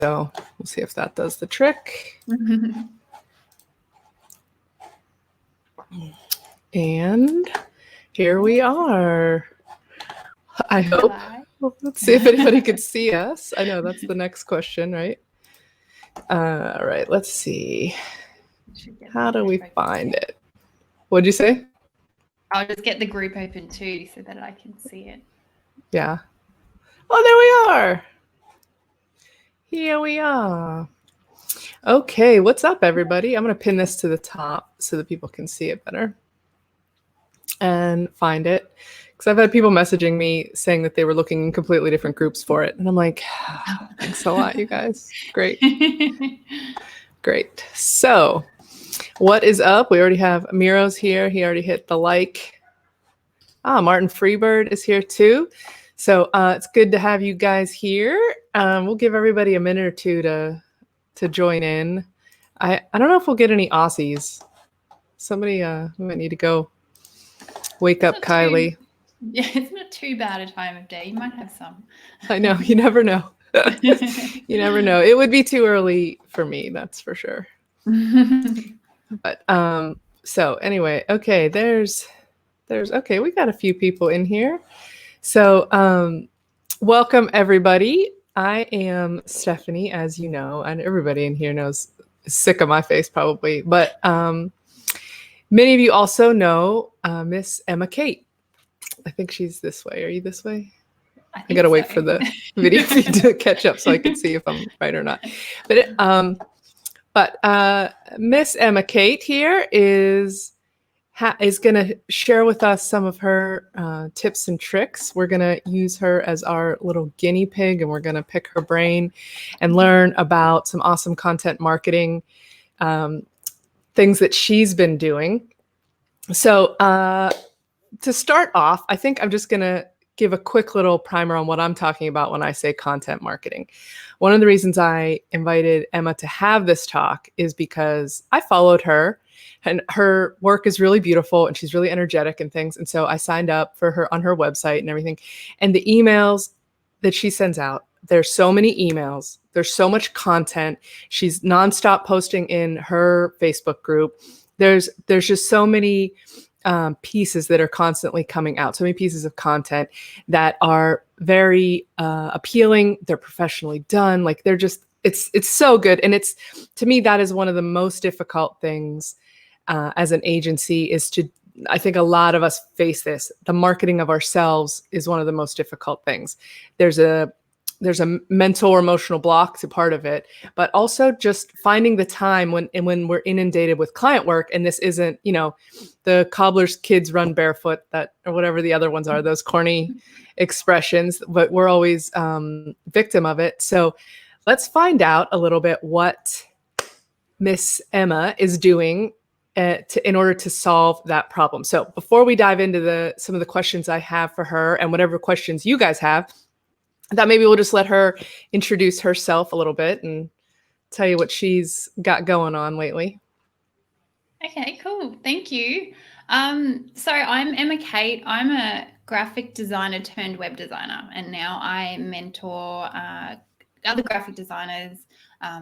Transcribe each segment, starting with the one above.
So we'll see if that does the trick. And here we are. I hope. Well, let's see if anybody could see us. I know that's the next question, right? All right, let's see. How do we find it? What'd you say? I'll just get the group open too so that I can see it. Yeah. Oh, there we are. Here we are. Okay, what's up, everybody? I'm going to pin this to the top so that people can see it better and find it. Because I've had people messaging me saying that they were looking in completely different groups for it. And I'm like, thanks a lot, you guys. Great. Great. So what is up? We already have Miro's here. He already hit the like. Martin Freebird is here too. So it's good to have you guys here. We'll give everybody a minute or two to join in. I don't know if we'll get any Aussies. Somebody we might need to go wake up Kylie. Yeah, it's not too bad a time of day. You might have some. I know. You never know. You never know. It would be too early for me, that's for sure. But so anyway, okay, there's okay, we got a few people in here. So welcome everybody. I am Stephanie, as you know, and everybody in here knows, sick of my face probably, but many of you also know Miss Emma Kate. I think she's this way. Are you this way? I gotta wait for the video feed to catch up so I can see if I'm right or not. But Miss Emma Kate here is going to share with us some of her tips and tricks. We're going to use her as our little guinea pig, and we're going to pick her brain and learn about some awesome content marketing things that she's been doing. So to start off, I think I'm just going to give a quick little primer on what I'm talking about when I say content marketing. One of the reasons I invited Emma to have this talk is because I followed her, and her work is really beautiful and she's really energetic and things. And so I signed up for her on her website and everything. And the emails that she sends out, there's so many emails. There's so much content. She's nonstop posting in her Facebook group. There's just so many pieces that are constantly coming out, so many pieces of content that are very appealing. They're professionally done. Like they're just, it's so good. And it's, to me, that is one of the most difficult things as an agency is to, I think a lot of us face this. The marketing of ourselves is one of the most difficult things. There's a mental or emotional block to part of it, but also just finding the time when we're inundated with client work. And this isn't, the cobbler's kids run barefoot, that, or whatever the other ones are, those corny expressions, but we're always victim of it. So let's find out a little bit what Miss Emma is doing in order to solve that problem. So before we dive into some of the questions I have for her and whatever questions you guys have, I thought maybe we'll just let her introduce herself a little bit and tell you what she's got going on lately. Okay, cool. Thank you. So I'm Emma Kate. I'm a graphic designer turned web designer, and now I mentor other graphic designers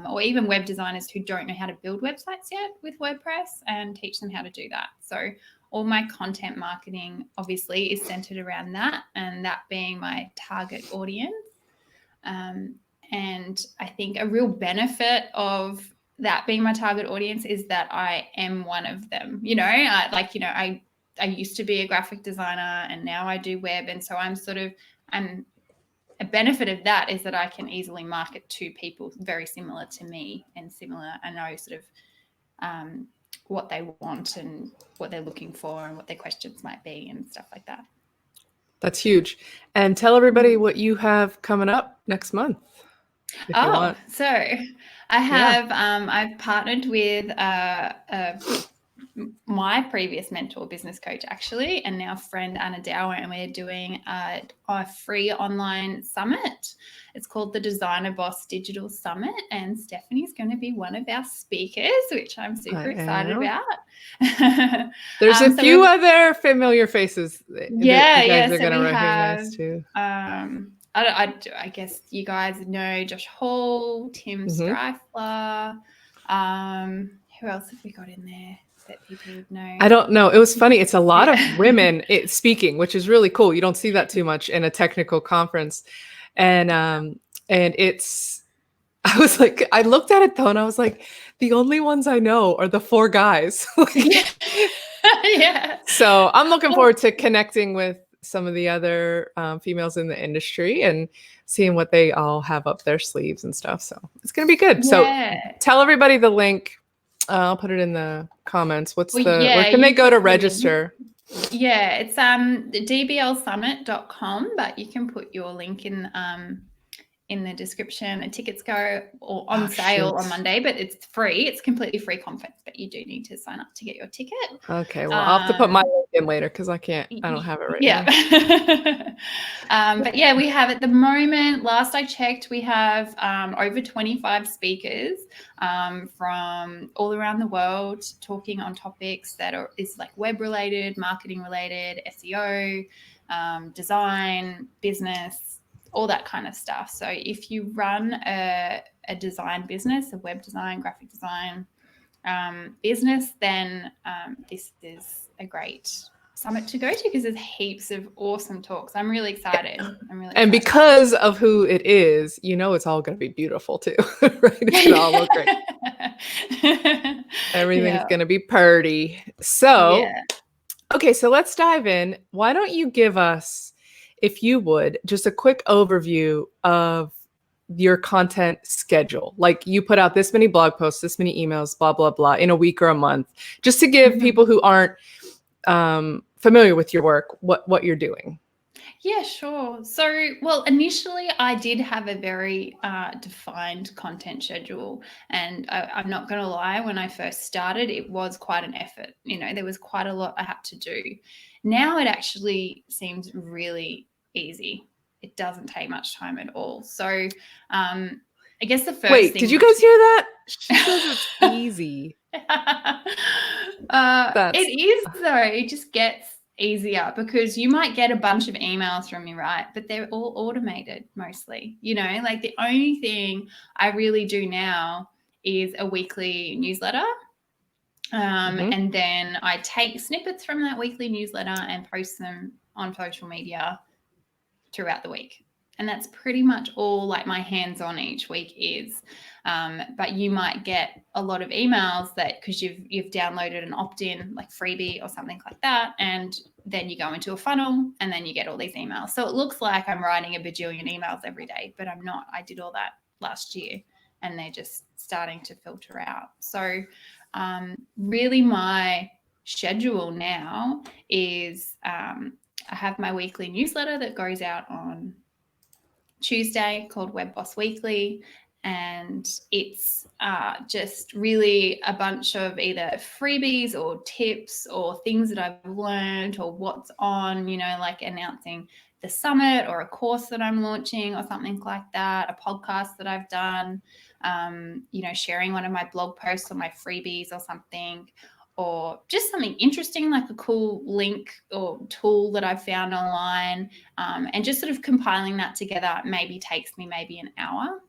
or even web designers who don't know how to build websites yet with WordPress, and teach them how to do that. So all my content marketing obviously is centered around that, and that being my target audience. And I think a real benefit of that being my target audience is that I am one of them. I used to be a graphic designer and now I do web. And so I'm a benefit of that is that I can easily market to people very similar to me and similar. I know sort of what they want and what they're looking for and what their questions might be and stuff like that. That's huge. And tell everybody what you have coming up next month. So I have I've partnered with my previous mentor, business coach actually, and now friend Anna Dower, and we're doing a free online summit. It's called the Designer Boss Digital Summit, and Stephanie's going to be one of our speakers, which I'm super excited about. There's a few other familiar faces that you guys are so going to recognize too. I guess you guys know Josh Hall, Tim Streifler. Who else have we got in there that people would know? I don't know. It was funny. It's a lot of women speaking, which is really cool. You don't see that too much in a technical conference. And it's, I was like, I looked at it though, and I was like, the only ones I know are the 4 guys. Yeah. So I'm looking forward to connecting with some of the other females in the industry and seeing what they all have up their sleeves and stuff. So it's going to be good. Yeah. So tell everybody the link. I'll put it in the comments. Where can they go to register? Yeah, it's dblsummit.com, but you can put your link in the description. And tickets go on sale on Monday, but it's free. It's completely free conference, but you do need to sign up to get your ticket. Okay, well, I'll have to put my link in later because I don't have it right now. But yeah, we have at the moment, last I checked, we have over 25 speakers from all around the world talking on topics that is like web related, marketing related, SEO, design, business, all that kind of stuff. So if you run a design business, a web design, graphic design business, then this is a great summit to go to because there's heaps of awesome talks. I'm really excited. And because of who it is, it's all going to be beautiful too, right? It's going to all look great. Everything's going to be purty. So, okay, so let's dive in. Why don't you give us, if you would, just a quick overview of your content schedule? Like you put out this many blog posts, this many emails, blah, blah, blah, in a week or a month, just to give people who aren't familiar with your work what you're doing. Yeah, sure. So, well, initially I did have a very defined content schedule, and I'm not going to lie, when I first started, it was quite an effort. There was quite a lot I had to do. Now it actually seems really easy. It doesn't take much time at all. So, I guess the first thing. Did you guys hear that? She says it's easy. It is though. It just gets easier because you might get a bunch of emails from me, right? But they're all automated mostly. Like the only thing I really do now is a weekly newsletter. And then I take snippets from that weekly newsletter and post them on social media throughout the week. And that's pretty much all like my hands-on each week is. But you might get a lot of emails that because you've downloaded an opt-in like freebie or something like that, and then you go into a funnel and then you get all these emails. So it looks like I'm writing a bajillion emails every day, but I'm not. I did all that last year and they're just starting to filter out. So really my schedule now is I have my weekly newsletter that goes out on Tuesday called Web Boss Weekly, and it's just really a bunch of either freebies or tips or things that I've learned or what's on, like announcing the summit or a course that I'm launching or something like that, a podcast that I've done, sharing one of my blog posts or my freebies or something, or just something interesting like a cool link or tool that I've found online, and just sort of compiling that together takes me an hour.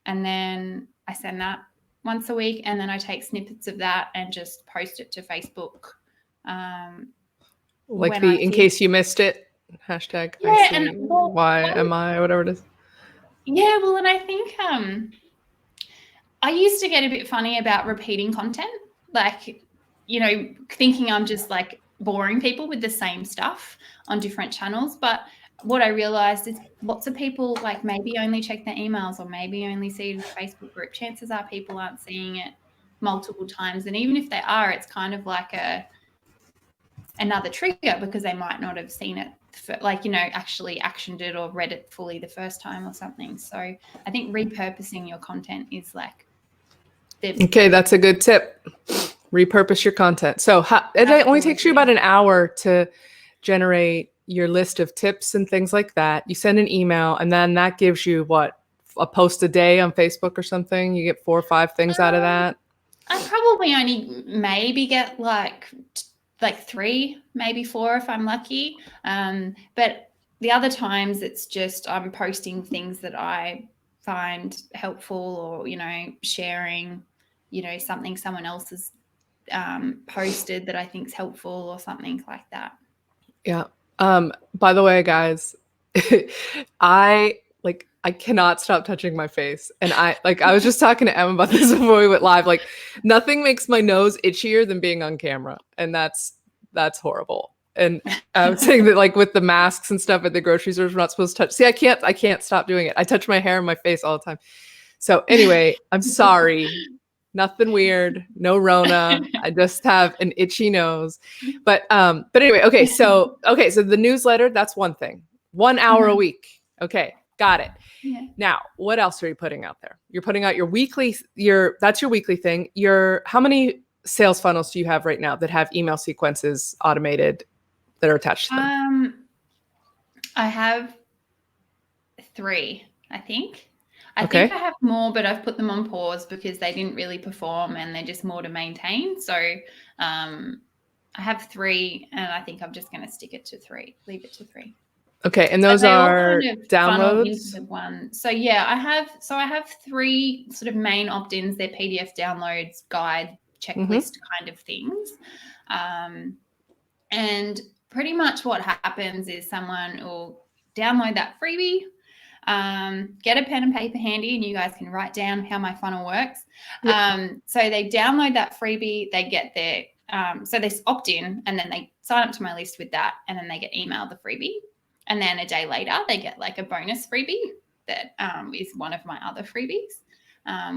And then I send that once a week, and then I take snippets of that and just post it to Facebook. In case you missed it, hashtag why am I, whatever it is. Yeah, well, and I think I used to get a bit funny about repeating content, like, thinking I'm just like boring people with the same stuff on different channels. But what I realized is lots of people like maybe only check their emails or maybe only see it in the Facebook group. Chances are people aren't seeing it multiple times. And even if they are, it's kind of like another trigger because they might not have seen it, actually actioned it or read it fully the first time or something. So I think repurposing your content is like okay, that's a good tip. Repurpose your content. So it only takes you about an hour to generate your list of tips and things like that. You send an email, and then that gives you a post a day on Facebook or something. You get 4 or 5 things out of that. I probably only maybe get like 3, maybe 4 if I'm lucky. But the other times it's just I'm posting things that I find helpful, or, you know, sharing, you know, something someone else has posted that I think is helpful or something like that. Yeah. By the way, guys, I cannot stop touching my face. And I was just talking to Emma about this before we went live. Like, nothing makes my nose itchier than being on camera. And that's horrible. And I was saying that, like, with the masks and stuff at the grocery stores, we're not supposed to touch. See, I can't stop doing it. I touch my hair and my face all the time. So anyway, I'm sorry. Nothing weird, no Rona. I just have an itchy nose. But anyway, okay, so the newsletter, that's one thing. 1 hour a week. Okay, got it. Yeah. Now, what else are you putting out there? You're putting out your weekly, that's your weekly thing. How many sales funnels do you have right now that have email sequences automated that are attached to them? I have 3, I think. I Okay. think I have more, but I've put them on pause because they didn't really perform and they're just more to maintain. So I have 3, and I think I'm just going to stick it to 3, leave it to 3. Okay, and those are downloads? Into one. So yeah, I have 3 sort of main opt-ins. They're PDF downloads, guide, checklist kind of things. And pretty much what happens is someone will download that freebie, get a pen and paper handy, and you guys can write down how my funnel works. So they download that freebie, they get their, so they opt in, and then they sign up to my list with that, and then they get emailed the freebie. And then a day later, they get like a bonus freebie that is one of my other freebies,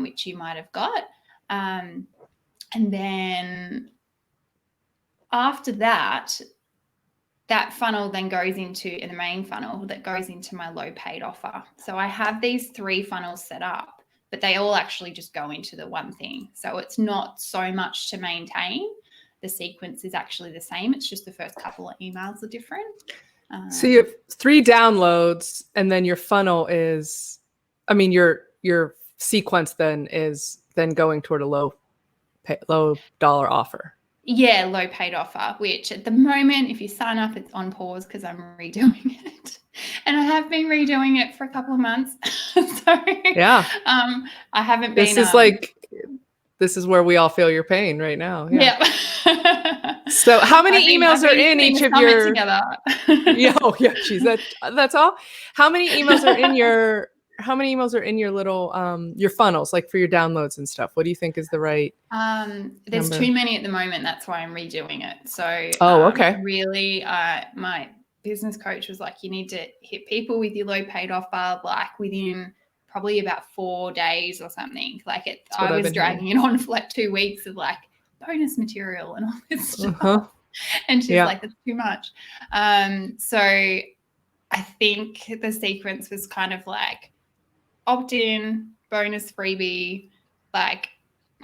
which you might have got. And then after that, that funnel then goes into the main funnel that goes into my low paid offer. So I have these 3 funnels set up, but they all actually just go into the one thing. So it's not so much to maintain. The sequence is actually the same. It's just the first couple of emails are different. So you have 3 downloads, and then your funnel is, I mean, your sequence then is going toward a low dollar offer. Yeah, low paid offer, which at the moment, if you sign up, it's on pause because I'm redoing it. And I have been redoing it for a couple of months. So yeah, I haven't been. This is where we all feel your pain right now. Yeah. So how many emails are in each of your? Together. Yeah, geez, that's all. How many emails are in your? How many emails are in your little your funnels, like for your downloads and stuff? What do you think is the right? There's number? Too many at the moment. That's why I'm redoing it. So okay. Really, my business coach was like, you need to hit people with your low paid offer like within probably about 4 days or something. Like I was dragging it on for like 2 weeks of like bonus material and all this stuff. And she's like, that's too much. So I think the sequence was kind of like opt-in, bonus freebie, like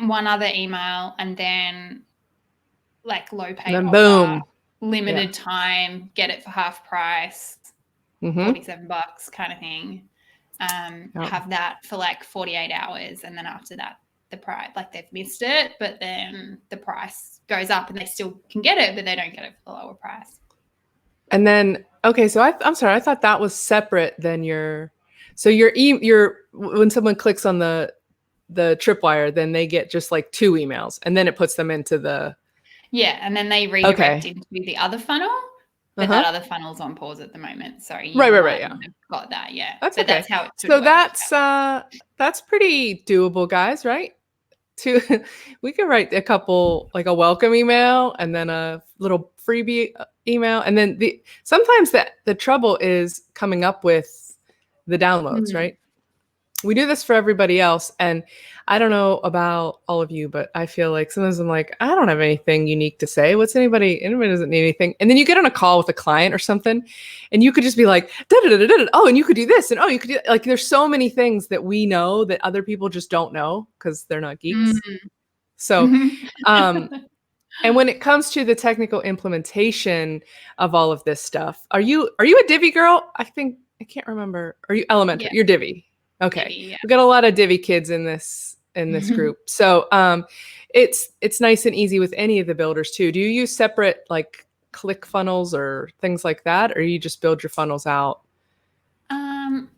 one other email, and then like low paid offer, boom, limited time, get it for half price, $47 kind of thing. Have that for like 48 hours, and then after that the price, like they've missed it, but then the price goes up and they still can get it, but they don't get it for the lower price. And then so I'm sorry, I thought that was separate than your when someone clicks on the tripwire, then they get just like 2 emails, and then it puts them into the and then they redirect into the other funnel. But that other funnel's on pause at the moment. So you right, yeah. Got that, yeah. That's okay. That's how it's. So that's pretty doable, guys, right? We could write a couple, like a welcome email and then a little freebie email, and then sometimes the trouble is coming up with the downloads, right? We do this for everybody else, and I don't know about all of you, but I feel like sometimes I'm like, I don't have anything unique to say. Anybody doesn't need anything. And then you get on a call with a client or something, and you could just be like, oh, and you could do this, and oh, you could do, like, there's so many things that we know that other people just don't know because they're not geeks. So, and when it comes to the technical implementation of all of this stuff, are you a Divi girl? I can't remember. Are you Elementor? Yeah. You're Divi. Okay. Divi, yeah. We've got a lot of Divi kids in this group. So it's nice and easy with any of the builders too. Do you use separate like click funnels or things like that, or you just build your funnels out?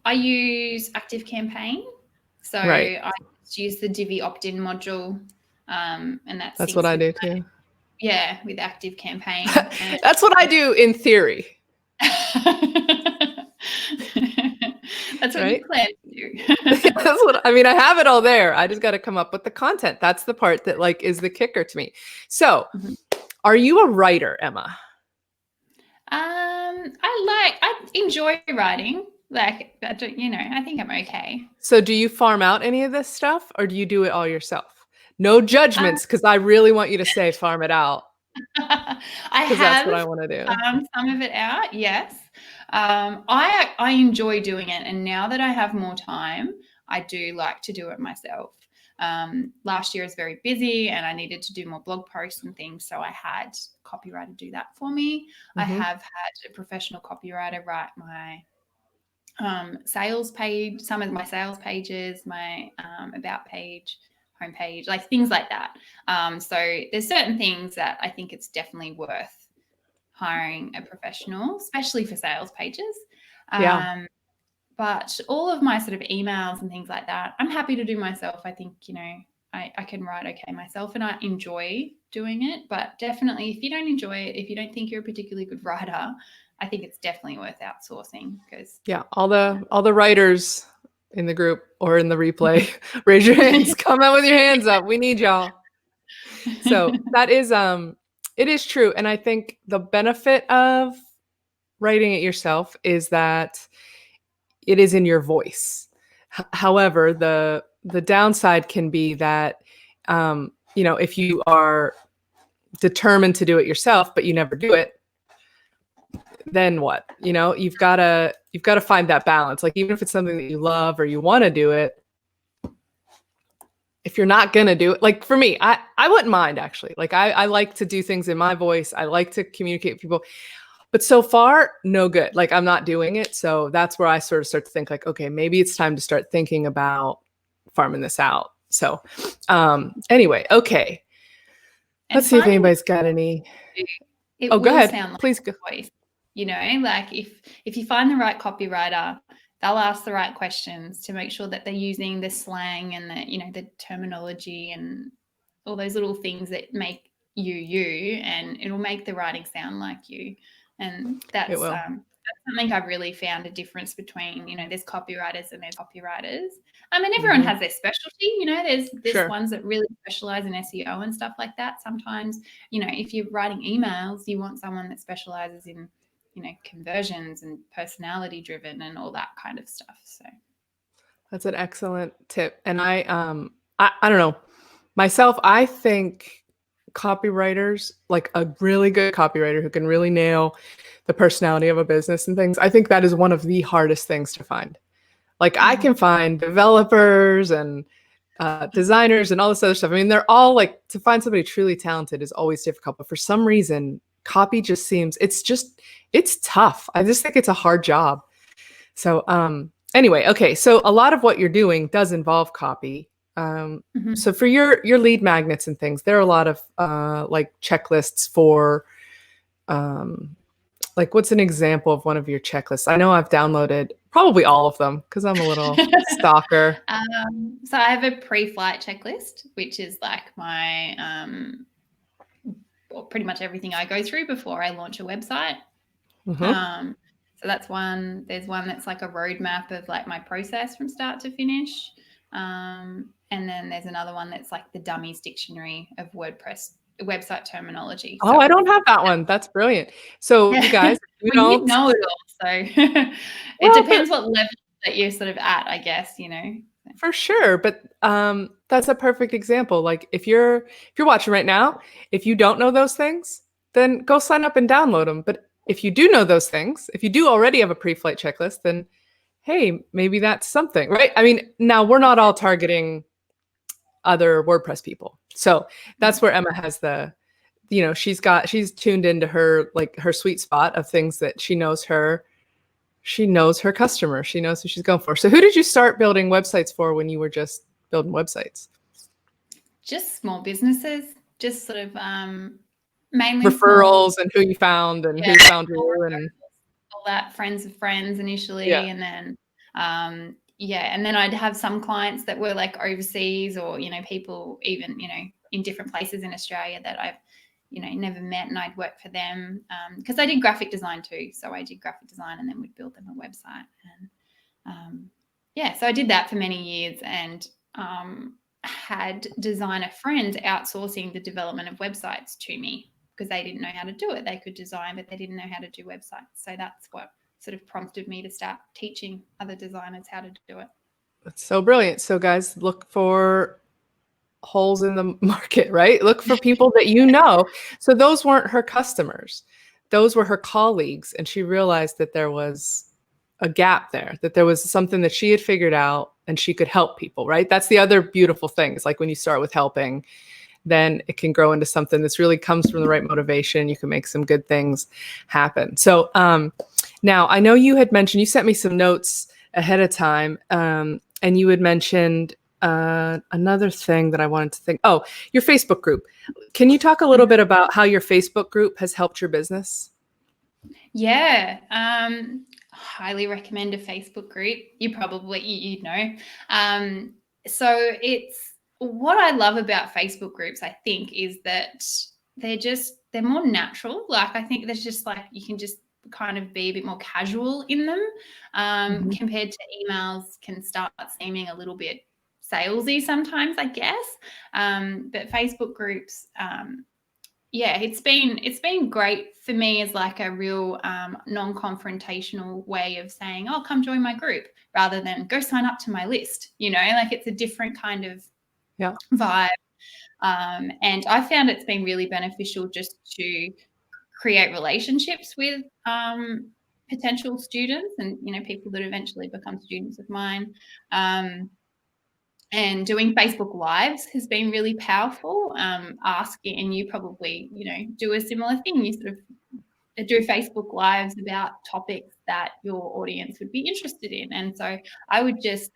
I use ActiveCampaign. So Right. I use the Divi opt-in module, and that That's syncs what I with do too. with ActiveCampaign. And That's what I do in theory. that's what right? you plan to do. That's what I mean. I have it all there. I just got to come up with the content. That's the part that like is the kicker to me. So, are you a writer, Emma? I enjoy writing. Like, I don't, I think I'm okay. So, do you farm out any of this stuff, or do you do it all yourself? No judgments, because I really want you to say farm it out. I Because that's what I have want to do. some of it out, yes. I enjoy doing it, and now that I have more time, I do like to do it myself. Last year was very busy, and I needed to do more blog posts and things, so I had a copywriter do that for me. I have had a professional copywriter write my sales page, some of my sales pages, my about page, homepage, like things like that. So there's certain things that I think it's definitely worth hiring a professional, especially for sales pages. Yeah. But all of my sort of emails and things like that, I'm happy to do myself. I think, I can write okay myself, and I enjoy doing it. But definitely, if you don't enjoy it, if you don't think you're a particularly good writer, I think it's definitely worth outsourcing, because all the writers in the group or in the replay, raise your hands. Come out with your hands up. We need y'all. So that is it is true, and I think the benefit of writing it yourself is that it is in your voice. However, the downside can be that if you are determined to do it yourself but you never do it, then what? You've got to find that balance. Like, even if it's something that you love or you want to do it, if you're not going to do it, like for me, I wouldn't mind, actually. Like, I like to do things in my voice. I like to communicate with people, but so far, no good. Like, I'm not doing it. So that's where I sort of start to think like, okay, maybe it's time to start thinking about farming this out. So anyway, okay. Let's see if anybody's got any. It go will ahead. sound like Please go. voice. Like if you find the right copywriter, they'll ask the right questions to make sure that they're using the slang and the terminology and all those little things that make you, and it'll make the writing sound like you. And that's something I've really found a difference between, there's copywriters and there's copywriters. And everyone has their specialty, there's ones that really specialize in SEO and stuff like that. Sometimes, if you're writing emails, you want someone that specializes in, conversions and personality driven and all that kind of stuff. So that's an excellent tip. And I don't know, myself, I think copywriters, like a really good copywriter who can really nail the personality of a business and things, I think that is one of the hardest things to find. Like, I can find developers and designers and all this other stuff. I mean, they're all like, to find somebody truly talented is always difficult. But for some reason, copy just seems, it's tough. I just think it's a hard job. So anyway, okay. So a lot of what you're doing does involve copy. So for your lead magnets and things, there are a lot of like checklists for like, what's an example of one of your checklists? I know I've downloaded probably all of them because I'm a little stalker. So I have a pre-flight checklist, which is like my pretty much everything I go through before I launch a website. So that's one. There's one that's like a roadmap of like my process from start to finish. And then there's another one that's like the Dummies Dictionary of WordPress website terminology. Oh, I don't have that one. That's brilliant. So you guys, you know it all. So it depends what level that you're sort of at, I guess, For sure. But that's a perfect example. Like, if you're watching right now, if you don't know those things, then go sign up and download them. But if you do know those things, if you do already have a pre-flight checklist, then hey, maybe that's something, right? I mean, now we're not all targeting other WordPress people. So that's where Emma has the, she's tuned into her, like, her sweet spot of things that she knows her customer. She knows who she's going for. So who did you start building websites for when you were just building websites? Just small businesses, just sort of mainly referrals and who you found and who found you and all that, friends of friends initially, yeah. and then and then I'd have some clients that were like overseas, or people even in different places in Australia that I've never met, and I'd work for them because I did graphic design too. So I did graphic design and then we'd build them a website, and so I did that for many years, and had designer friends outsourcing the development of websites to me because they didn't know how to do it. They could design, but they didn't know how to do websites. So that's what sort of prompted me to start teaching other designers how to do it. That's so brilliant. So guys, look for holes in the market, right? Look for people that you know. So those weren't her customers. Those were her colleagues. And she realized that there was a gap there, that there was something that she had figured out and she could help people, right? That's the other beautiful thing. It's like when you start with helping, then it can grow into something that's really comes from the right motivation. You can make some good things happen. So now I know you had mentioned, you sent me some notes ahead of time, and you had mentioned another thing that I wanted to think. Oh, your Facebook group. Can you talk a little bit about how your Facebook group has helped your business? Yeah. Highly recommend a Facebook group. You probably, you know. So it's what I love about Facebook groups, I think, is that they're more natural. Like, I think there's just like, you can just kind of be a bit more casual in them, compared to emails can start seeming a little bit salesy sometimes, I guess. But Facebook groups, it's been great for me as like a real non-confrontational way of saying, oh, come join my group, rather than go sign up to my list. Like, it's a different kind of vibe. And I found it's been really beneficial just to create relationships with potential students and people that eventually become students of mine. And doing Facebook Lives has been really powerful. Asking, and you probably, do a similar thing. You sort of do Facebook Lives about topics that your audience would be interested in. And so I would just,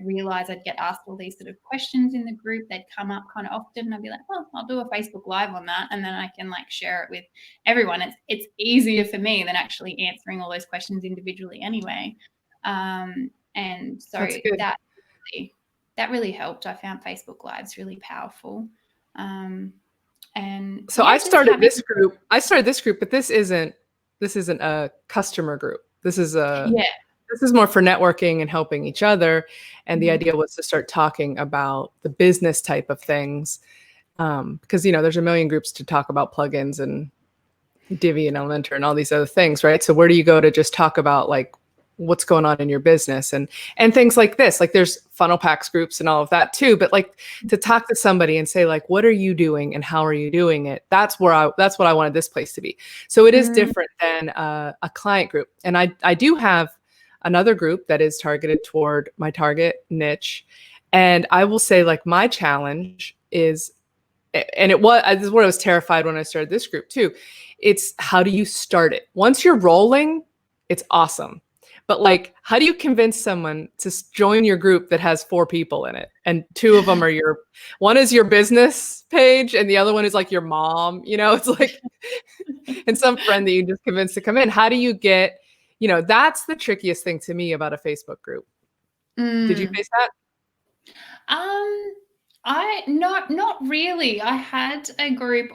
realize I'd get asked all these sort of questions in the group. They'd come up kind of often, and I'd be like, well, I'll do a Facebook Live on that, and then I can like share it with everyone. It's easier for me than actually answering all those questions individually anyway. And so that really helped. I found Facebook Lives really powerful. And so I started this group, but this isn't a customer group. This is more for networking and helping each other. And the idea was to start talking about the business type of things. Because, there's a million groups to talk about plugins and Divi and Elementor and all these other things, right? So where do you go to just talk about like what's going on in your business and things like this? Like there's funnel packs groups and all of that too, but like to talk to somebody and say like, what are you doing and how are you doing it? That's what I wanted this place to be. So it is different than a client group. And I do have another group that is targeted toward my target niche. And I will say like my challenge is, and this is what I was terrified when I started this group too. It's how do you start it? Once you're rolling, it's awesome. But like, how do you convince someone to join your group that has 4 people in it? And 2 of them are one is your business page and the other one is like your mom, it's like, and some friend that you just convinced to come in. How do you get, that's the trickiest thing to me about a Facebook group. Did you face that? Not really. I had a group.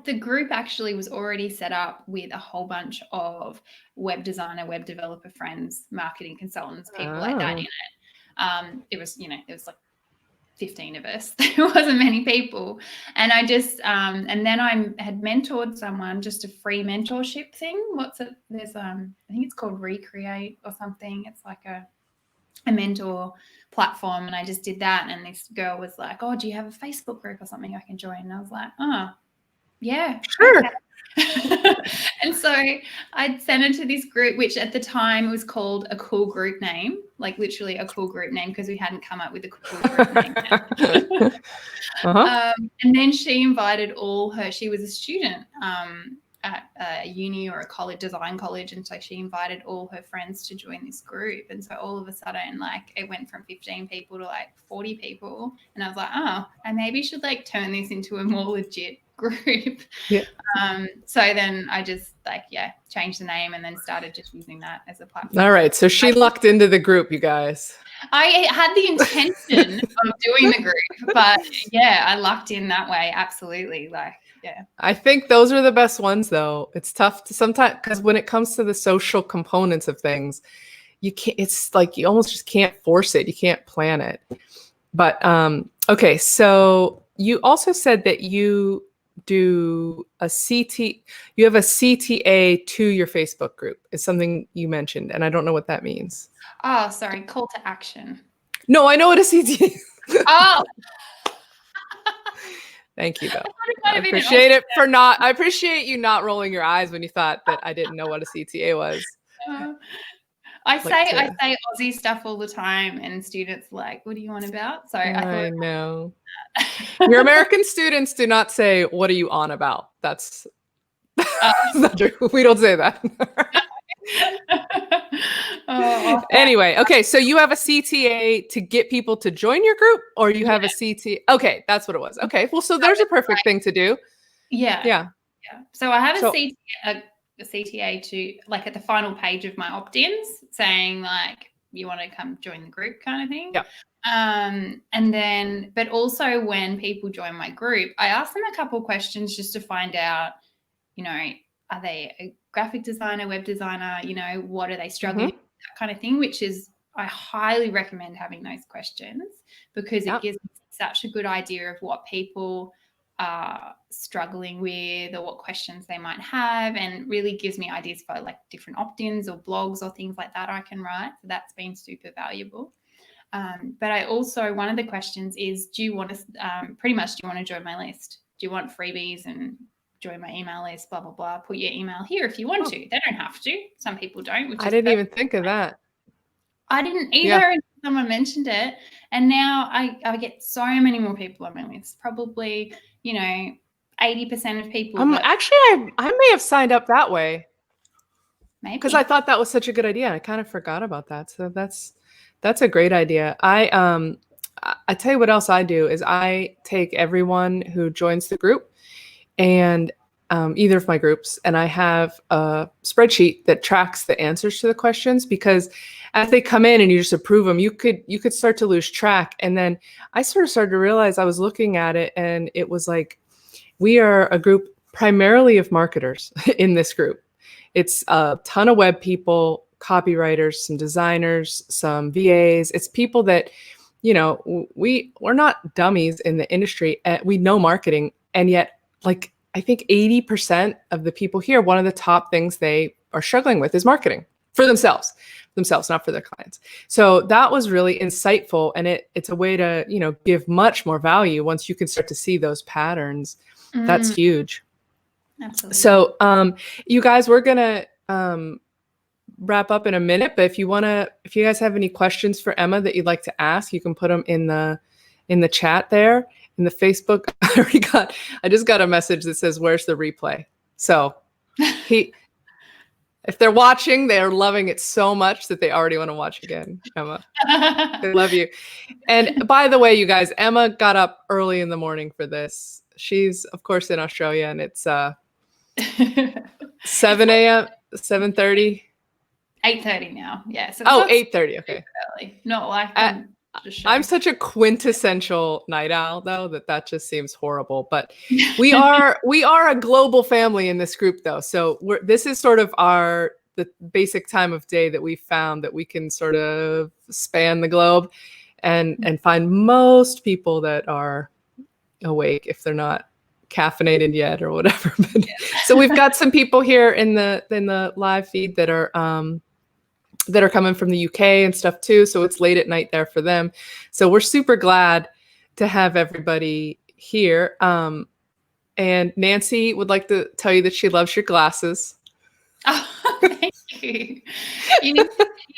The group actually was already set up with a whole bunch of web designer, web developer friends, marketing consultants, people like that in it. It was, there was like 15 of us. There wasn't many people. And I just, and then I had mentored someone, just a free mentorship thing. There's, I think it's called Recreate or something. It's like a mentor platform, and I just did that, and this girl was like, oh, do you have a Facebook group or something I can join? And I was like, oh yeah, sure. Okay. And so I'd sent her to this group, which at the time was called a cool group name, like literally a cool group name, because we hadn't come up with a cool group name yet. And then she invited she was a student at a uni or a college, design college, and so she invited all her friends to join this group. And so all of a sudden, like, it went from 15 people to like 40 people, and I was like, oh, I maybe should like turn this into a more legit group. Yeah. So then I just changed the name and then started just using that as a platform. All right. So she lucked into the group, you guys. I had the intention of doing the group, but yeah, I lucked in that way. Absolutely. I think those are the best ones, though. It's tough to sometimes, because when it comes to the social components of things, you can't, it's like you almost just can't force it. You can't plan it. But okay, so you also said that you do a you have a CTA to your Facebook group. Is something you mentioned, and I don't know what that means. Oh, sorry, call to action. No, I know what a CTA is. Oh. Thank you, though. I appreciate it for not. I appreciate you not rolling your eyes when you thought that I didn't know what a CTA was. I say Aussie stuff all the time, and students are like, "What are you on about?" So I know. Your American students do not say, "What are you on about?" That's not true. We don't say that. Anyway, okay, so you have a CTA to get people to join your group, or you have a CTA? Okay, that's what it was. Okay, well, so there's a perfect thing to do. Yeah. So I have a CTA to like at the final page of my opt-ins saying like you want to come join the group kind of thing. Yeah. And then, but also when people join my group, I ask them a couple of questions just to find out, are they a graphic designer, web designer, what are they struggling with, that kind of thing, which is, I highly recommend having those questions because it gives me such a good idea of what people are struggling with or what questions they might have, and really gives me ideas for like different opt-ins or blogs or things like that I can write. So that's been super valuable. But I also, one of the questions is, do you want to join my list? Do you want freebies and join my email list, blah, blah, blah. Put your email here if you want to. They don't have to. Some people don't. I didn't even think of that. I didn't either until someone mentioned it. And now I get so many more people on my list. Probably, 80% of people. Actually, I may have signed up that way. Maybe. Because I thought that was such a good idea. I kind of forgot about that. So that's a great idea. I tell you what else I do is I take everyone who joins the group and either of my groups, and I have a spreadsheet that tracks the answers to the questions, because as they come in and you just approve them, you could start to lose track. And then I sort of started to realize, I was looking at it and it was like, we are a group primarily of marketers in this group. It's a ton of web people, copywriters, some designers, some VAs. It's people that, we're not dummies in the industry. We know marketing. And yet, like, I think 80% of the people here, one of the top things they are struggling with is marketing for themselves, not for their clients. So that was really insightful. And it's a way to, give much more value once you can start to see those patterns. That's huge. Absolutely. So you guys, we're going to wrap up in a minute, but if you guys have any questions for Emma that you'd like to ask, you can put them in the chat there. In the Facebook, I just got a message that says, "Where's the replay?" So if they're watching, they're loving it so much that they already want to watch again. Emma, they love you. And by the way, you guys, Emma got up early in the morning for this. She's of course in Australia, and it's 7 a.m., 7:30. 8:30 now. Yeah. So 8:30. Okay. Early. Not like I'm such a quintessential night owl, though, that just seems horrible. But we are a global family in this group, though. So this is sort of the basic time of day that we found that we can sort of span the globe and find most people that are awake if they're not caffeinated yet or whatever. So we've got some people here in the live feed that are coming from the UK and stuff too. So it's late at night there for them. So we're super glad to have everybody here. And Nancy would like to tell you that she loves your glasses. Oh, thank you. You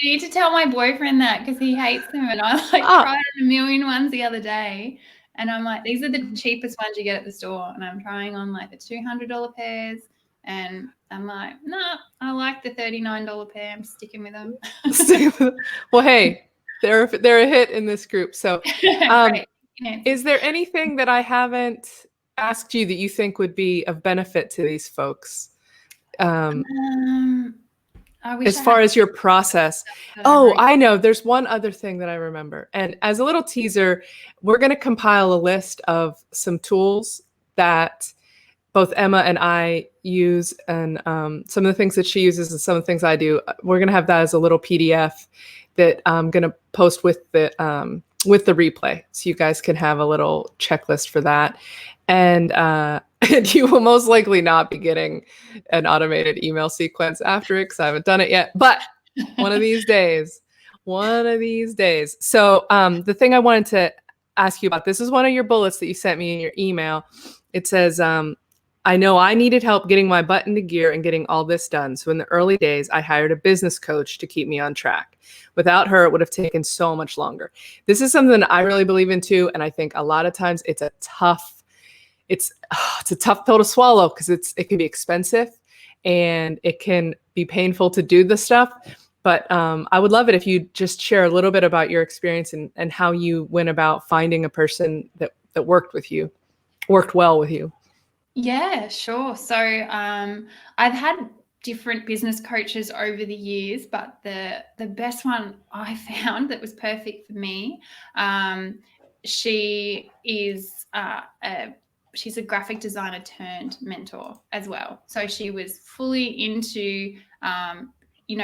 need to tell my boyfriend that, because he hates them. And I tried on a million ones the other day. And I'm like, these are the cheapest ones you get at the store. And I'm trying on like the $200 pairs. And I'm like, nah, I like the $39 pair. I'm sticking with them. Well, hey, they're a hit in this group. So is there anything that I haven't asked you that you think would be of benefit to these folks? I wish As I far had as your process. that I Oh, wrote. I know. There's one other thing that I remember. And as a little teaser, we're going to compile a list of some tools that both Emma and I use, and some of the things that she uses and some of the things I do. We're going to have that as a little PDF that I'm going to post with the replay, so you guys can have a little checklist for that. And and you will most likely not be getting an automated email sequence after it because I haven't done it yet. But one of these days. So the thing I wanted to ask you about, this is one of your bullets that you sent me in your email. It says, I know I needed help getting my butt into gear and getting all this done. So in the early days, I hired a business coach to keep me on track. Without her, it would have taken so much longer. This is something that I really believe in too. And I think a lot of times it's a tough pill to swallow because it can be expensive and it can be painful to do the stuff. But I would love it if you just share a little bit about your experience and how you went about finding a person that worked well with you. Yeah, sure. So I've had different business coaches over the years, but the best one I found that was perfect for me, she is she's a graphic designer turned mentor as well. So she was fully into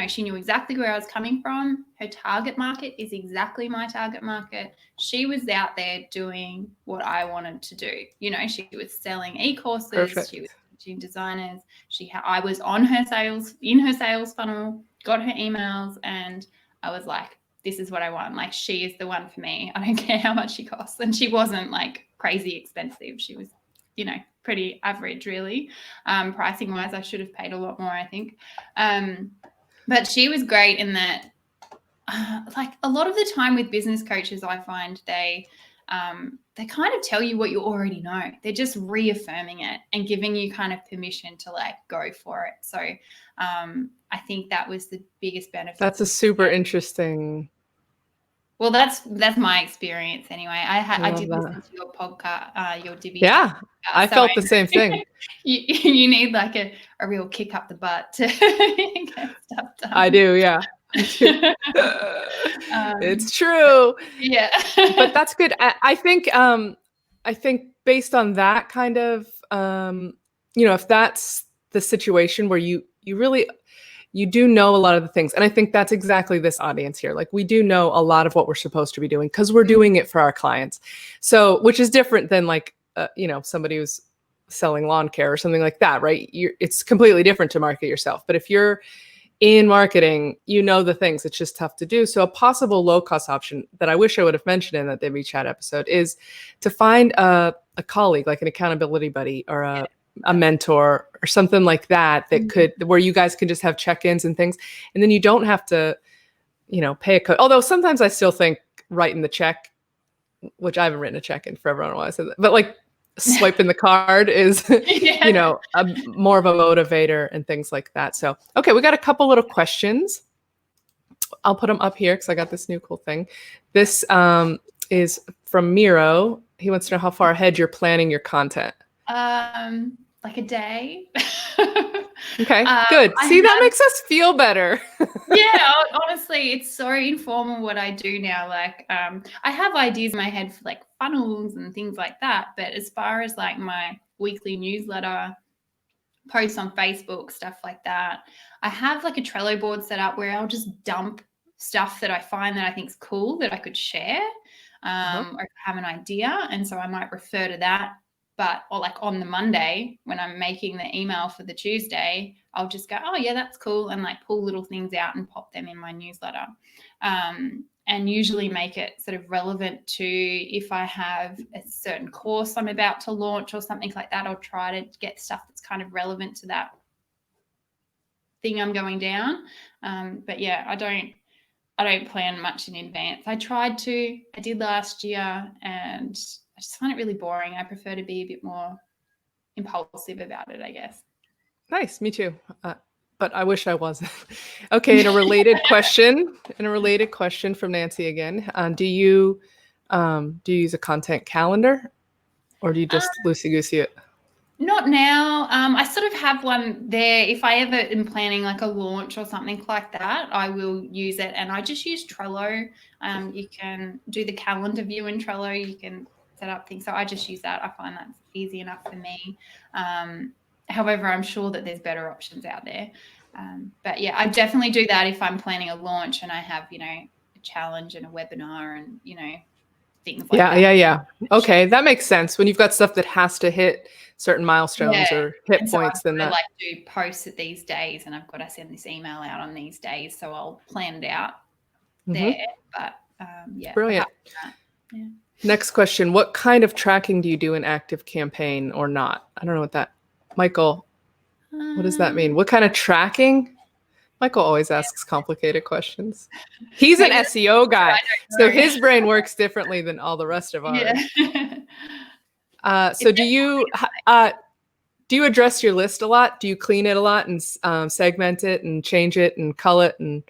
she knew exactly where I was coming from. Her target market is exactly my target market. She was out there doing what I wanted to do. She was selling e-courses. Perfect. She was teaching designers. I was in her sales funnel, got her emails, and I was like, this is what I want. Like, she is the one for me. I don't care how much she costs. And she wasn't like crazy expensive. She was, pretty average, really. Pricing wise, I should have paid a lot more, I think. But she was great in that, like a lot of the time with business coaches, I find they kind of tell you what you already know. They're just reaffirming it and giving you kind of permission to like go for it. So I think that was the biggest benefit. That's a super interesting. Well, that's my experience anyway. I did listen to your podcast, your Divi. Yeah, I felt the same thing. You need like a real kick up the butt to get stuff done. I do, yeah. It's true. Yeah. But that's good. I think based on that kind of, if that's the situation where you really, you do know a lot of the things. And I think that's exactly this audience here. Like, we do know a lot of what we're supposed to be doing because we're doing it for our clients. So, which is different than like, somebody who's selling lawn care or something like that, right? It's completely different to market yourself. But if you're in marketing, the things, it's just tough to do. So a possible low-cost option that I wish I would have mentioned in that Divi Chat episode is to find a colleague, like an accountability buddy or a mentor or something like that where you guys can just have check-ins and things. And then you don't have to, pay a coach. Although sometimes I still think writing the check, which I haven't written a check in forever, I don't know why I said that, but like swiping the card is, more of a motivator and things like that. So, okay, we got a couple little questions. I'll put them up here because I got this new cool thing. This is from Miro. He wants to know how far ahead you're planning your content. Like a day. Okay, good. See, that makes us feel better. Yeah, honestly, it's so informal what I do now. Like, I have ideas in my head for like funnels and things like that. But as far as like my weekly newsletter, posts on Facebook, stuff like that, I have like a Trello board set up where I'll just dump stuff that I find that I think is cool that I could share, or have an idea. And so I might refer to that. Or like on the Monday when I'm making the email for the Tuesday, I'll just go, oh yeah, that's cool, and like pull little things out and pop them in my newsletter, and usually make it sort of relevant to if I have a certain course I'm about to launch or something like that. I'll try to get stuff that's kind of relevant to that thing I'm going down. But yeah, I don't plan much in advance. I did last year, and I just find it really boring. I prefer to be a bit more impulsive about it, I guess. Nice, me too. But I wish I wasn't. Okay, and a related question from Nancy again. Do you use a content calendar? Or do you just loosey-goosey it? Not now. I sort of have one there. If I ever am planning like a launch or something like that, I will use it. And I just use Trello. You can do the calendar view in Trello. You can set up things. So I just use that. I find that's easy enough for me. However, I'm sure that there's better options out there. But yeah, I definitely do that if I'm planning a launch and I have, a challenge and a webinar and, things like that. Yeah. Okay, that makes sense. When you've got stuff that has to hit certain milestones or hit points, then that. I do posts at these days, and I've got to send this email out on these days, so I'll plan it out there. But yeah, brilliant. Yeah. Next question: what kind of tracking do you do in Active Campaign or not? I don't know what that. Michael, what does that mean? What kind of tracking? Michael always asks complicated questions. He's an SEO guy, so his brain works differently than all the rest of ours. Yeah. So do you address your list a lot? Do you clean it a lot and segment it and change it and cull it and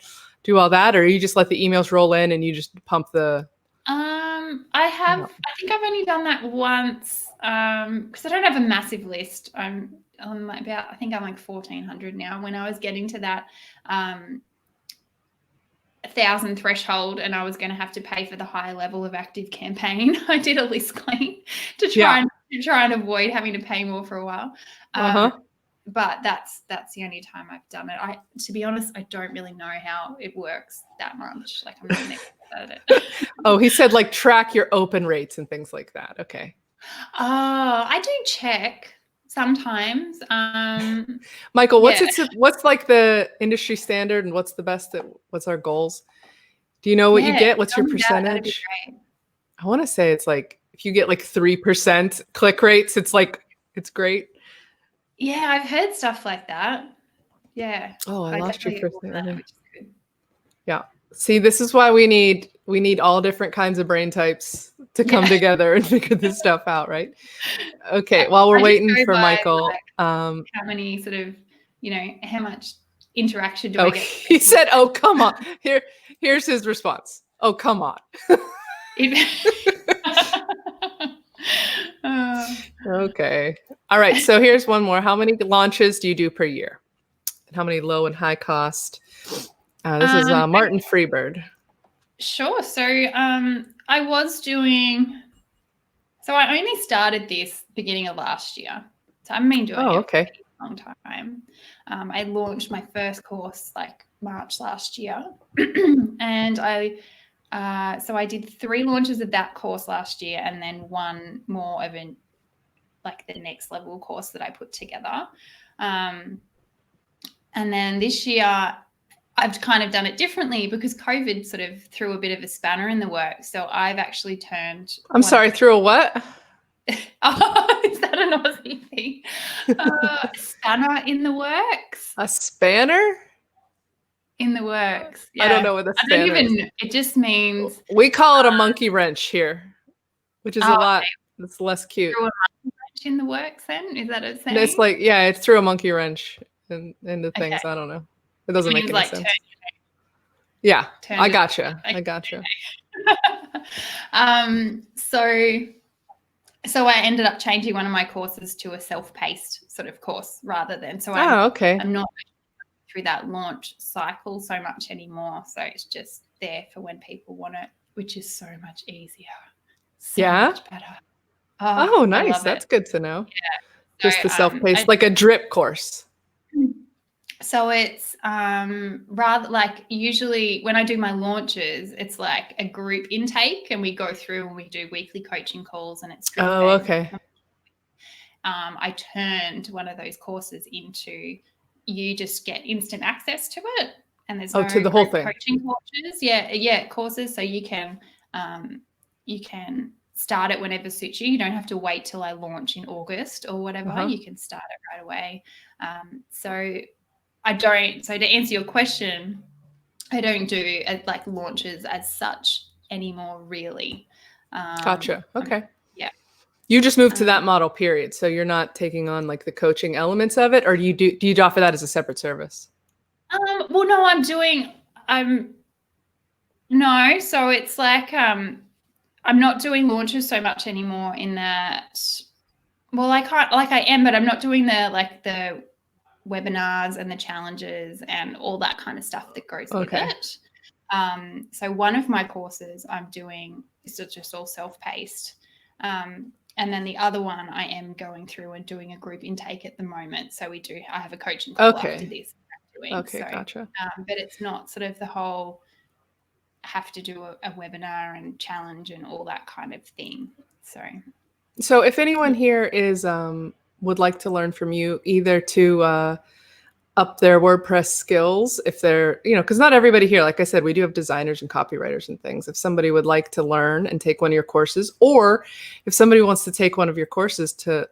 do all that, or you just let the emails roll in and you just pump the? I think I've only done that once because I don't have a massive list. I'm like I think I'm like 1,400 now. When I was getting to that 1,000 threshold and I was going to have to pay for the high level of Active Campaign, I did a list clean to try and avoid having to pay more for a while. But that's the only time I've done it. To be honest, I don't really know how it works that much. Like I'm not an expert at it. Oh, he said like track your open rates and things like that. Okay. Oh, I do check sometimes. Michael, what's like the industry standard and what's the best what's our goals? Do you know what you get? What's your percentage? I want to say it's like if you get like 3% click rates, it's great. Yeah, I've heard stuff like that. Yeah. Oh, I lost your first thing. Yeah. See, this is why we need all different kinds of brain types to come together and figure this stuff out, right? Okay. While we're waiting for Michael, how many sort of, how much interaction do I get? He said, "Oh, come on." Here's his response. "Oh, come on." Okay. All right. So here's one more. How many launches do you do per year? And how many low and high cost? This is Martin Freebird. Sure. So I was doing. So I only started this beginning of last year. So I've been doing it for a long time. I launched my first course like March last year, and so I did 3 launches of that course last year, and then one more of the next level course that I put together. And then this year, I've kind of done it differently because COVID sort of threw a bit of a spanner in the works. So I've actually turned. I'm sorry, threw a what? Oh, is that an Aussie thing? Spanner in the works. A spanner? In the works. Yeah. I don't know what a spanner is. It just means. We call it a monkey wrench here, which is a lot. It's less cute. Threw a monkey wrench in the works then? Is that a saying? It's like, yeah, it's threw a monkey wrench into things. I don't know. It doesn't make any sense. Yeah, I gotcha. So I ended up changing one of my courses to a self-paced sort of course rather than. So I'm not through that launch cycle so much anymore. So it's just there for when people want it, which is so much easier. So much better. Oh, nice. That's good to know. Yeah. Just the self-paced, like a drip course. So it's rather like usually when I do my launches, it's like a group intake and we go through and we do weekly coaching calls and it's okay. I turned one of those courses into you just get instant access to it and there's no to the whole thing. Coaching courses. Courses. So you can start it whenever suits you. You don't have to wait till I launch in August or whatever. You can start it right away. So to answer your question, I don't do like launches as such anymore, really. Gotcha. Okay. Yeah. You just moved to that model, period. So you're not taking on like the coaching elements of it, or do you offer that as a separate service? Well, no, no. So it's like I'm not doing launches so much anymore in that, well, I can't, like I am, but I'm not doing the webinars and the challenges and all that kind of stuff that goes with it. So one of my courses I'm doing is just all self-paced. And then the other one I am going through and doing a group intake at the moment. So I have a coaching call after this. Gotcha. But it's not sort of the whole have to do a webinar and challenge and all that kind of thing. So if anyone here is would like to learn from you, either to up their WordPress skills, if they're, because not everybody here, like I said, we do have designers and copywriters and things. If somebody would like to learn and take one of your courses, or if somebody wants to take one of your courses to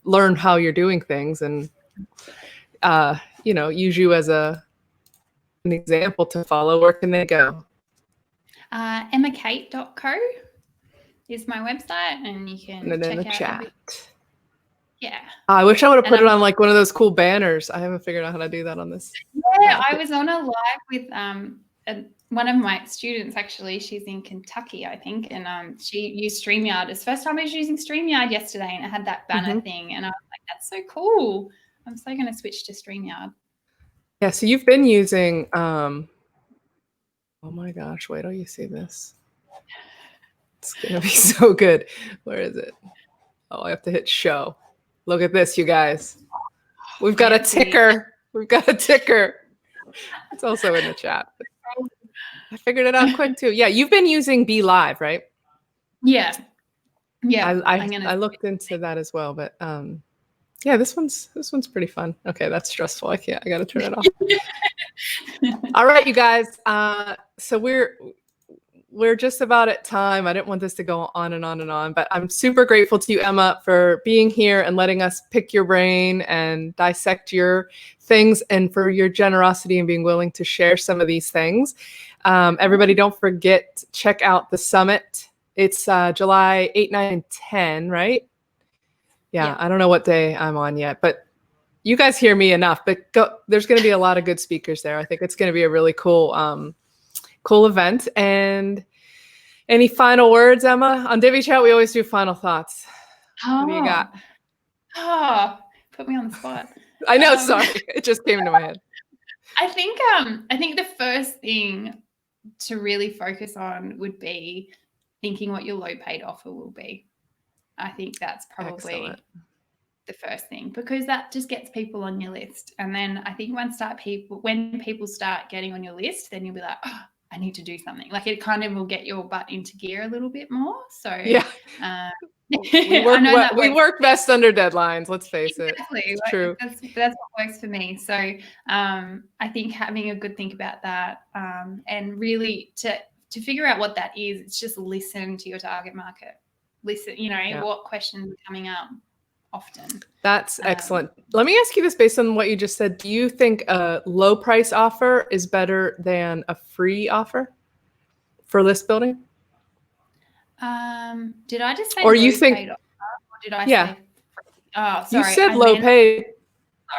learn how you're doing things and, use you as an example to follow, where can they go? EmmaKate.co is my website, and you can and check in the out chat. Yeah. I wish I would have put it on like one of those cool banners. I haven't figured out how to do that on this. Yeah, I was on a live with one of my students, actually. She's in Kentucky, I think, and she used StreamYard. It's the first time I was using StreamYard yesterday, and it had that banner thing, and I was like, that's so cool. I'm so going to switch to StreamYard. Yeah, so you've been using, oh my gosh, wait till you see this. It's going to be so good. Where is it? Oh, I have to hit show. Look at this, you guys. We've got a ticker. We've got a ticker. It's also in the chat. I figured it out quick too. Yeah, you've been using Be Live, right? Yeah. I looked into that as well, but yeah, this one's pretty fun. Okay, that's stressful. I got to turn it off. All right, you guys. So we're just about at time. I didn't want this to go on and on and on, but I'm super grateful to you, Emma, for being here and letting us pick your brain and dissect your things, and for your generosity and being willing to share some of these things. Everybody, don't forget, check out the summit. It's July 8, 9, and 10, right? Yeah, I don't know what day I'm on yet, but you guys hear me enough. But there's going to be a lot of good speakers there. I think it's going to be a really cool event. And any final words, Emma? On Divi Chat, we always do final thoughts. What do you got? Put me on the spot. I know, sorry. It just came into my head. I think the first thing to really focus on would be thinking what your low paid offer will be. I think that's probably the first thing, because that just gets people on your list. And then I think when people start getting on your list, then you'll be like, oh, I need to do something. Like, it kind of will get your butt into gear a little bit more. So yeah, we work best under deadlines. Let's face it. It's true. That's what works for me. So I think having a good think about that, and really to figure out what that is, it's just listen to your target market. Listen, what questions are coming up often. That's excellent. Let me ask you this, based on what you just said. Do you think a low price offer is better than a free offer for list building? Did I just say or you think paid offer, or did I say free? Oh, sorry. You said low paid.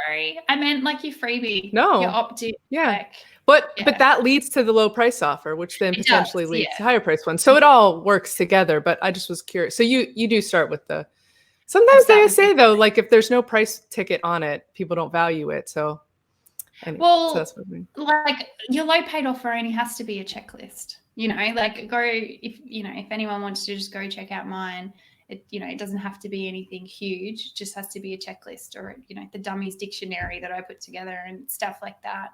Sorry. I meant like your freebie. No. Your opt-in. Yeah. But that leads to the low price offer, which then potentially leads to higher price ones. So it all works together. But I just was curious. So you do start with the. Sometimes they say though, like if there's no price ticket on it, people don't value it. So. Anyway, so that's what I mean. Like your low paid offer only has to be a checklist. Like if anyone wants to just go check out mine. It doesn't have to be anything huge. It just has to be a checklist, or the dummies dictionary that I put together and stuff like that.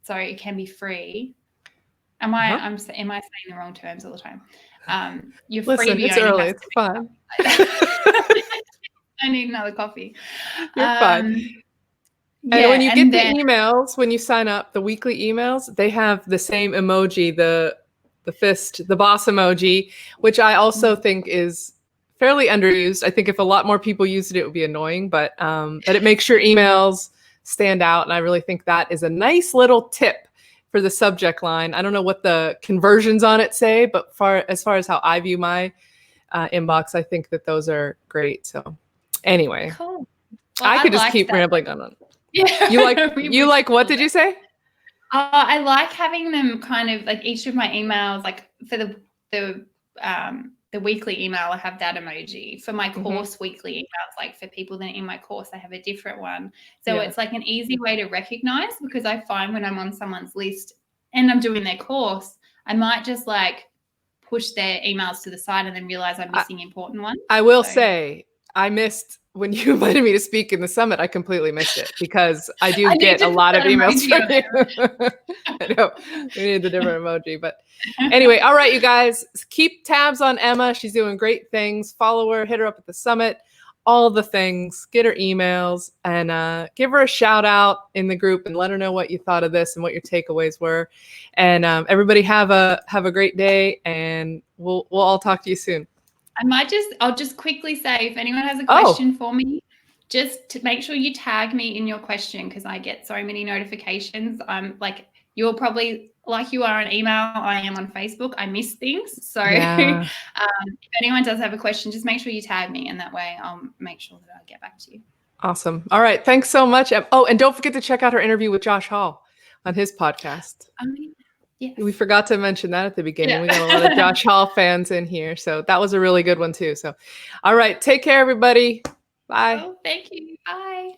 So it can be free. Am I saying the wrong terms all the time? Your freebie. It's early. It's fine. I need another coffee. You're fine. And when you get the emails, when you sign up, the weekly emails, they have the same emoji, the fist, the boss emoji, which I also think is fairly underused. I think if a lot more people used it, it would be annoying, but it makes your emails stand out. And I really think that is a nice little tip for the subject line. I don't know what the conversions on it say, but as far as how I view my inbox, I think that those are great. So anyway, cool. Well, I could just keep rambling on. Yeah. You like what did you say? I like having them kind of like each of my emails, like for the the weekly email, I have that emoji. For my course weekly emails, like for people that are in my course, I have a different one. So it's like an easy way to recognize, because I find when I'm on someone's list and I'm doing their course, I might just like push their emails to the side and then realize I'm missing important ones. I will say, I missed when you invited me to speak in the summit. I completely missed it because I do get a lot of emails from you. I know we need the different emoji, but anyway, all right, you guys, keep tabs on Emma. She's doing great things. Follow her, hit her up at the summit, all the things. Get her emails and give her a shout out in the group and let her know what you thought of this and what your takeaways were. And everybody have a great day, and we'll all talk to you soon. I'll just quickly say, if anyone has a question for me, just to make sure you tag me in your question, because I get so many notifications. I'm like, you're probably like you are on email, I am on Facebook. I miss things. So if anyone does have a question, just make sure you tag me, and that way I'll make sure that I get back to you. Awesome. All right. Thanks so much. Oh, and don't forget to check out her interview with Josh Hall on his podcast. Yes. We forgot to mention that at the beginning. Yeah. We got a lot of Josh Hall fans in here. So that was a really good one too. So, all right. Take care, everybody. Bye. Oh, thank you. Bye.